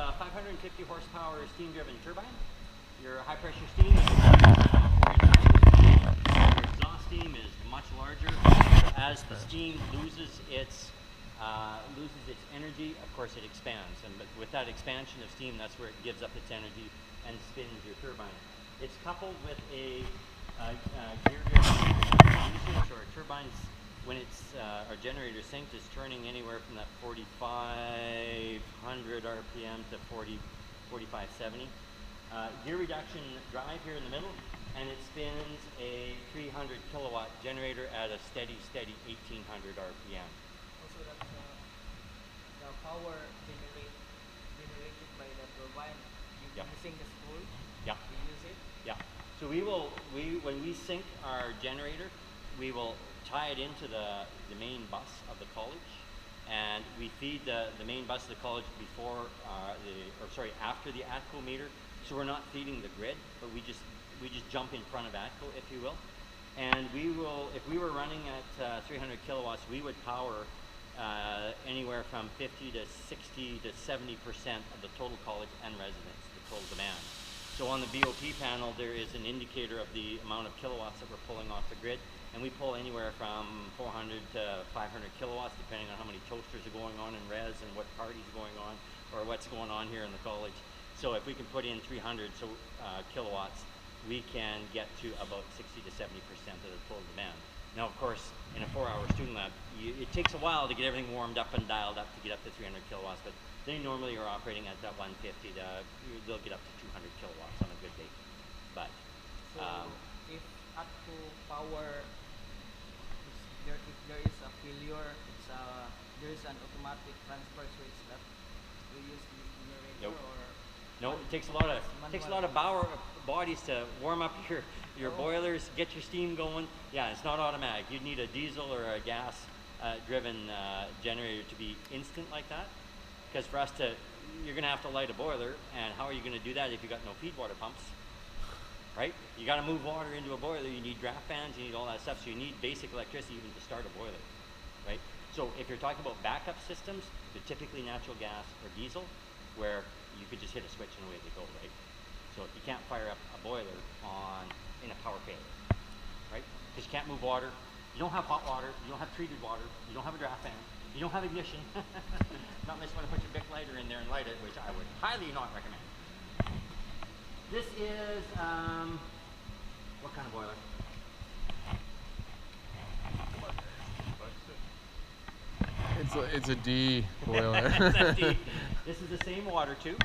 a 550 horsepower steam-driven turbine. Your high-pressure steam is your exhaust steam is much larger. So as the steam loses its energy, of course it expands, and with that expansion of steam, that's where it gives up its energy and spins your turbine. It's coupled with a gear-driven usage, or turbines when it's our generator synced is turning anywhere from that 4,500 RPM to 4,570. Gear reduction drive here in the middle, and it spins a 300 kilowatt generator at a steady 1,800 RPM. Also, that's the power generated by the turbine. Using the spool. Yeah. We use it. Yeah. So when we sync our generator, we will tie it into the main bus of the college, and we feed the main bus of the college after the ATCO meter. So we're not feeding the grid, but we just jump in front of ATCO, if you will. And we will, if we were running at 300 kilowatts, we would power anywhere from 50 to 60 to 70% of the total college and residents, the total demand. So on the BOP panel, there is an indicator of the amount of kilowatts that we're pulling off the grid, and we pull anywhere from 400 to 500 kilowatts, depending on how many toasters are going on in res and what party's going on, or what's going on here in the college. So if we can put in 300 kilowatts, we can get to about 60 to 70% of the total demand. Now, of course, in a 4-hour student lab, it takes a while to get everything warmed up and dialed up to get up to 300 kilowatts, but they normally are operating at that 150 they'll get up to 200 kilowatts on a good day. But so if ATCO power, if there is a failure, there is an automatic transfer switch that we use the generator. Nope. No, it takes a lot of bodies to warm up your boilers, get your steam going. Yeah, it's not automatic. You'd need a diesel or a gas driven generator to be instant like that. Because for us you're going to have to light a boiler, and how are you going to do that if you got no feed water pumps? Right? You got to move water into a boiler. You need draft fans. You need all that stuff. So you need basic electricity even to start a boiler, right? So if you're talking about backup systems, they're typically natural gas or diesel, where you could just hit a switch and away they go, right? So you can't fire up a boiler in a power failure, right? Because you can't move water. You don't have hot water. You don't have treated water. You don't have a draft fan. You don't have ignition. Not unless you want to put your Bic lighter in there and light it, which I would highly not recommend. This is, what kind of boiler? It's a D boiler. It's a D. This is the same water tube.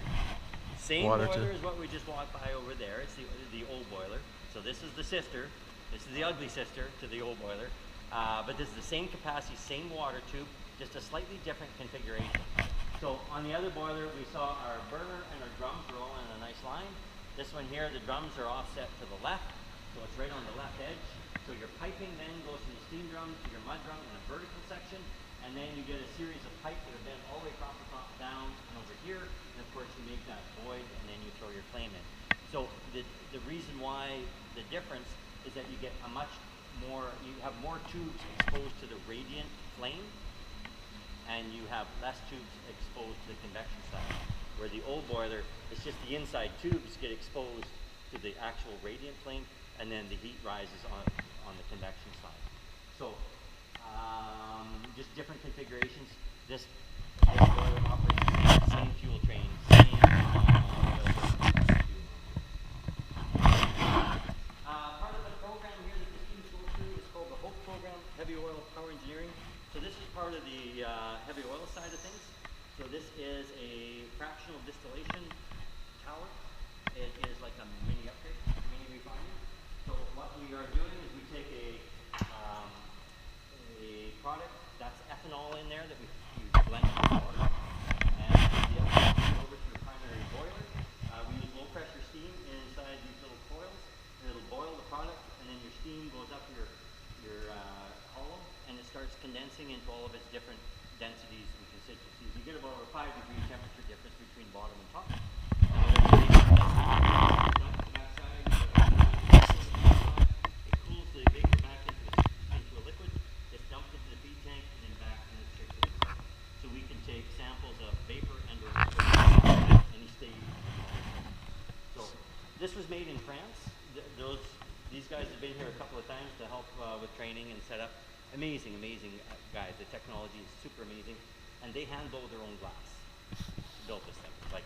Same Water boiler tube. as what we just walked by over there. It's the old boiler. So this is the sister. This is the ugly sister to the old boiler. But this is the same capacity, same water tube, just a slightly different configuration. So on the other boiler, we saw our burner and our drums are all in a nice line. This one here, the drums are offset to the left, so it's right on the left edge. So your piping then goes from the steam drum to your mud drum in a vertical section, and then you get a series of pipes that are bent all the way across the top, down, and over here, and of course you make that void, and then you throw your flame in. So the reason why the difference is that you get you have more tubes exposed to the radiant flame, and you have less tubes exposed to the convection side. Where the old boiler, it's just the inside tubes get exposed to the actual radiant flame, and then the heat rises on the convection side. So just different configurations. This boiler operates the same fuel train, same part of the program here that the students go through is called the HOPE program, Heavy Oil Power Engineering. So this is part of the heavy oil side of things. So this is a fractional distillation tower. It is like a mini upgrade, mini refinery. So what we are doing is we take a product that's ethanol in there that we blend with water, and the ethanol goes over to France, these guys have been here a couple of times to help with training and setup. Amazing guys. The technology is super amazing, and they hand blow their own glass. Built this thing. Like,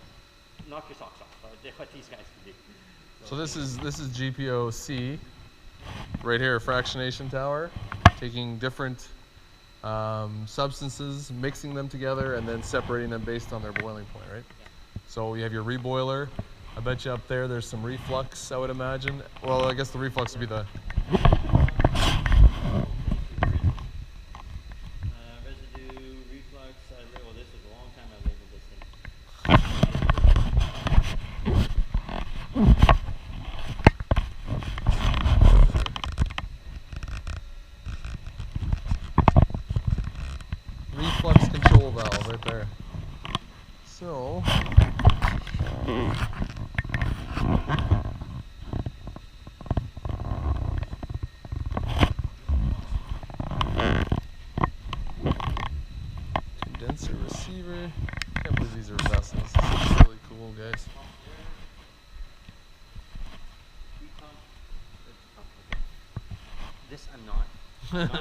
knock your socks off. What these guys can do. So this is GPO-C, right here, fractionation tower, taking different substances, mixing them together, and then separating them based on their boiling point, right? Yeah. So you have your reboiler. I bet you up there's some reflux, I would imagine. Well, I guess the reflux would be the... Residue, reflux, well, this is a long time I labeled this thing. Reflux control valve right there. So... condenser receiver. Can't believe these are vessels. This is really cool, guys. This I'm not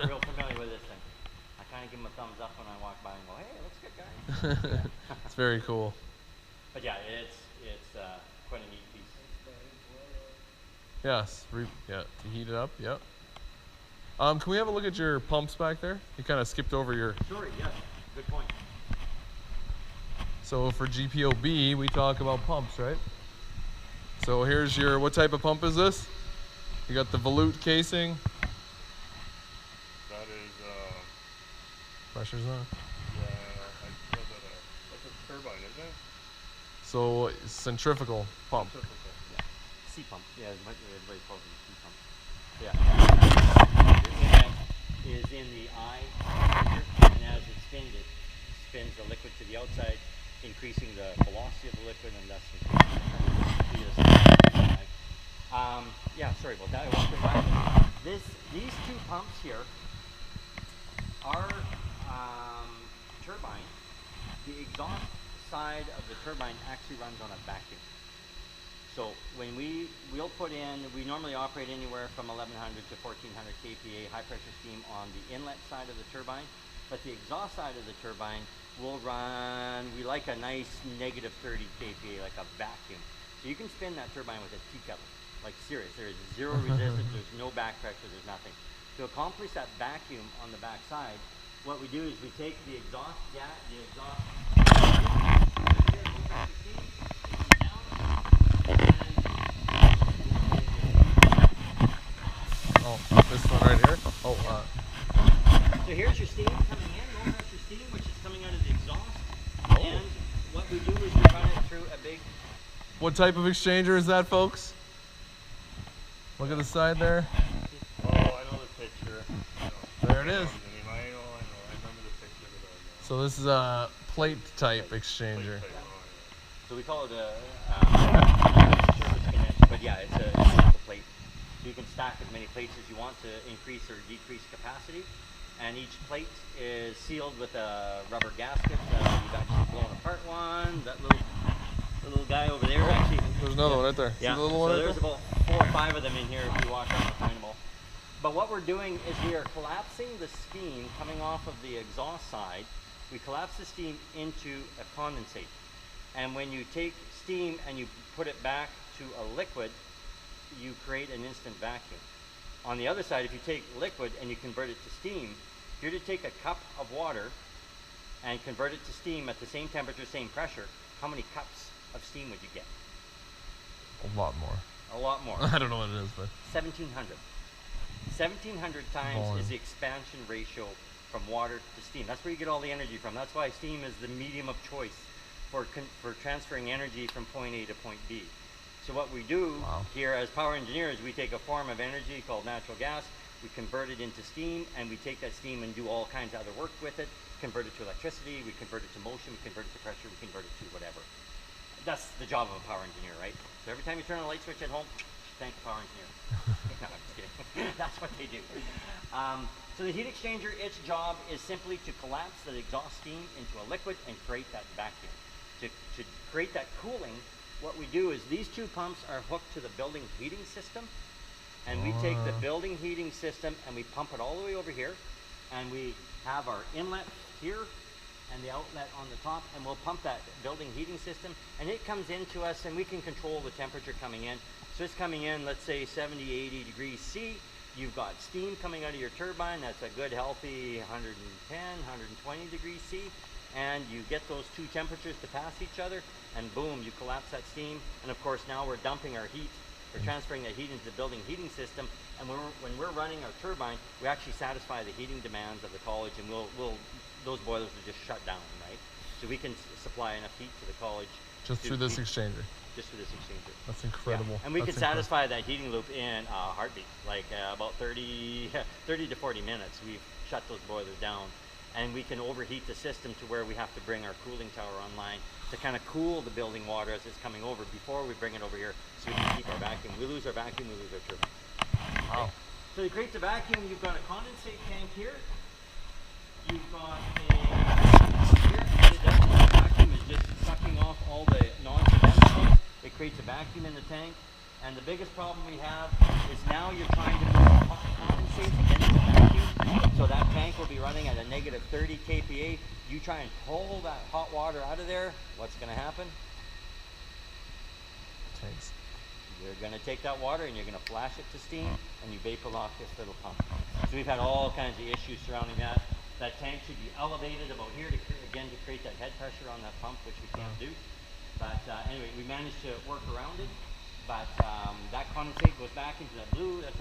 real familiar with this thing. I kind of give them a thumbs up when I walk by and go, hey, looks good, guys. It's very cool. But yeah, it's quite a neat piece. Yes, yeah, to heat it up, yep. Can we have a look at your pumps back there? You kind of skipped over your... Sure, yes, good point. So for GPO-B, we talk about pumps, right? So here's your, what type of pump is this? You got the volute casing. That is, Pressure's on. yeah, that's a turbine, isn't it? So centrifugal pump. Yeah. Sea pump. Yeah, everybody calls it a sea pump. Yeah. The inlet is in the eye, and as it spins the liquid to the outside, increasing the velocity of the liquid and thus increasing the speed of the eye. Yeah, sorry about that. I won't go back. These two pumps here are turbine. The exhaust side of the turbine actually runs on a vacuum. So when we'll put in, we normally operate anywhere from 1100 to 1400 kPa high pressure steam on the inlet side of the turbine, but the exhaust side of the turbine will run, we like a nice negative 30 kPa, like a vacuum. So you can spin that turbine with a tea kettle, like serious. There is zero resistance, there's no back pressure, there's nothing. To accomplish that vacuum on the back side, what we do is we take the exhaust, Oh, this one right here? Oh, so here's your steam coming in, low pressure steam, which is coming out of the exhaust. And what we do is we run it through a big... what type of exchanger is that, folks? Look at the side there. Oh, I know the picture. There it is. I remember the picture of it. So this is a plate type exchanger. So we call it a surface condenser, but yeah, it's a simple plate. So you can stack as many plates as you want to increase or decrease capacity. And each plate is sealed with a rubber gasket. You've actually blown apart one. That little guy over there actually. There's another one right there. Yeah, See the little one so right there's there? about 4 or 5 of them in here if you walk around and find them all. But what we're doing is we are collapsing the steam coming off of the exhaust side. We collapse the steam into a condensate. And when you take steam and you put it back to a liquid, you create an instant vacuum. On the other side, if you take liquid and you convert it to steam, if you were to take a cup of water and convert it to steam at the same temperature, same pressure, how many cups of steam would you get? A lot more. A lot more. I don't know what it is, but 1,700. 1,700 times Volume. is the expansion ratio from water to steam. That's where you get all the energy from. That's why steam is the medium of choice for transferring energy from point A to point B. So what we do here as power engineers, we take a form of energy called natural gas, we convert it into steam, and we take that steam and do all kinds of other work with it, convert it to electricity, we convert it to motion, we convert it to pressure, we convert it to whatever. That's the job of a power engineer, right? So every time you turn a light switch at home, thank the power engineer. No, I'm just kidding. That's what they do. So the heat exchanger, its job is simply to collapse the exhaust steam into a liquid and create that vacuum. To create that cooling what we do is these two pumps are hooked to the building heating system, and we take the building heating system and we pump it all the way over here, and we have our inlet here and the outlet on the top, and we'll pump that building heating system, and it comes into us, and we can control the temperature coming in. So it's coming in, let's say 70, 80 degrees C. You've got steam coming out of your turbine. That's a good, healthy 110, 120 degrees C. And you get those two temperatures to pass each other, and boom, you collapse that steam. And of course, now we're dumping our heat. We're transferring that heat into the building heating system. And when we're running our turbine, we actually satisfy the heating demands of the college, and those boilers will just shut down, right? So we can supply enough heat to the college. Just through this exchanger. Just through this exchanger. That's incredible. Yeah. And we That's can satisfy that heating loop in a heartbeat, like about 30 to 40 minutes. We've shut those boilers down, and we can overheat the system to where we have to bring our cooling tower online to kind of cool the building water as it's coming over before we bring it over here, so we can keep our vacuum. We lose our vacuum, we lose our turbine. Wow. So to create the vacuum, you've got a condensate tank here. You've got here. The vacuum is just sucking off all the non-condensate. It creates a vacuum in the tank. And the biggest problem we have is now you're trying to move hot condensate against the vacuum. So that tank will be running at a negative 30 kPa. You try and pull that hot water out of there, what's going to happen? Tanks. You're going to take that water and you're going to flash it to steam, and you vapor lock this little pump. So we've had all kinds of issues surrounding that. That tank should be elevated about here to create that head pressure on that pump, which we can't do. But anyway, we managed to work around it. But that condensate goes back into that blue. That's